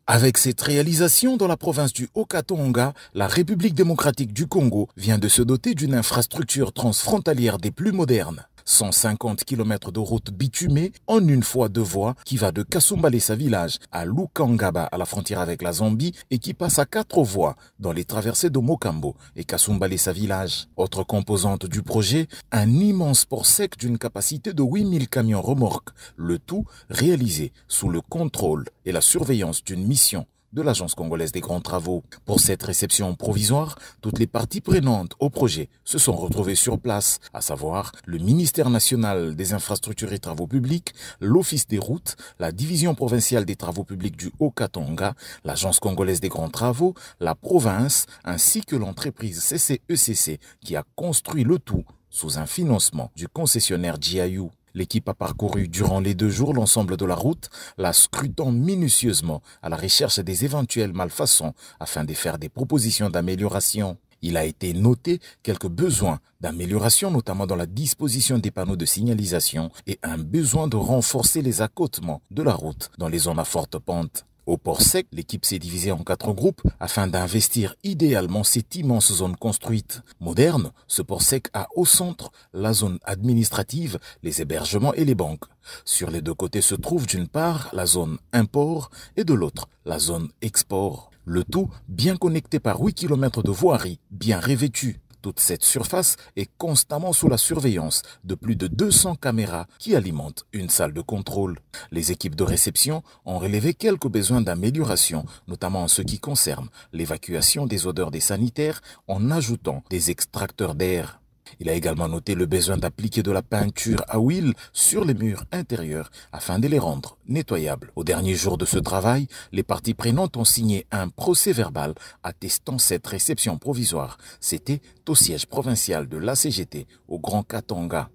Avec cette réalisation dans la province du Haut-Katanga, la République démocratique du Congo vient de se doter d'une infrastructure transfrontalière des plus modernes. 150 km de route bitumée en une fois deux voies qui va de Kasumbalesa village à Lukangaba à la frontière avec la Zambie et qui passe à 4 voies dans les traversées de Mokambo et Kasumbalesa village. Autre composante du projet, un immense port sec d'une capacité de 8000 camions remorques, le tout réalisé sous le contrôle et la surveillance d'une mission de l'Agence congolaise des grands travaux. Pour cette réception provisoire, toutes les parties prenantes au projet se sont retrouvées sur place, à savoir le ministère national des infrastructures et travaux publics, l'Office des routes, la division provinciale des travaux publics du Haut-Katanga, l'Agence congolaise des grands travaux, la province, ainsi que l'entreprise CCECC qui a construit le tout sous un financement du concessionnaire GIU. L'équipe a parcouru durant les 2 jours l'ensemble de la route, la scrutant minutieusement à la recherche des éventuelles malfaçons afin de faire des propositions d'amélioration. Il a été noté quelques besoins d'amélioration, notamment dans la disposition des panneaux de signalisation et un besoin de renforcer les accotements de la route dans les zones à forte pente. Au port sec, l'équipe s'est divisée en 4 groupes afin d'investir idéalement cette immense zone construite. Moderne, ce port sec a au centre la zone administrative, les hébergements et les banques. Sur les 2 côtés se trouve d'une part la zone import et de l'autre la zone export. Le tout bien connecté par 8 km de voirie bien revêtue. Toute cette surface est constamment sous la surveillance de plus de 200 caméras qui alimentent une salle de contrôle. Les équipes de réception ont relevé quelques besoins d'amélioration, notamment en ce qui concerne l'évacuation des odeurs des sanitaires en ajoutant des extracteurs d'air. Il a également noté le besoin d'appliquer de la peinture à huile sur les murs intérieurs afin de les rendre nettoyables. Au dernier jour de ce travail, les parties prenantes ont signé un procès-verbal attestant cette réception provisoire. C'était au siège provincial de l'ACGT au Grand Katanga.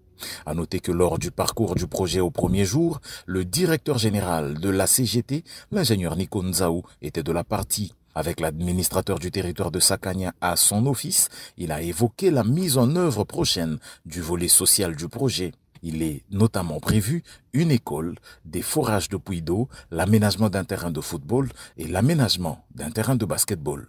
À noter que lors du parcours du projet au premier jour, le directeur général de la CGT, l'ingénieur Nico Nzaou, était de la partie. Avec l'administrateur du territoire de Sakania à son office, il a évoqué la mise en œuvre prochaine du volet social du projet. Il est notamment prévu une école, des forages de puits d'eau, l'aménagement d'un terrain de football et l'aménagement d'un terrain de basketball.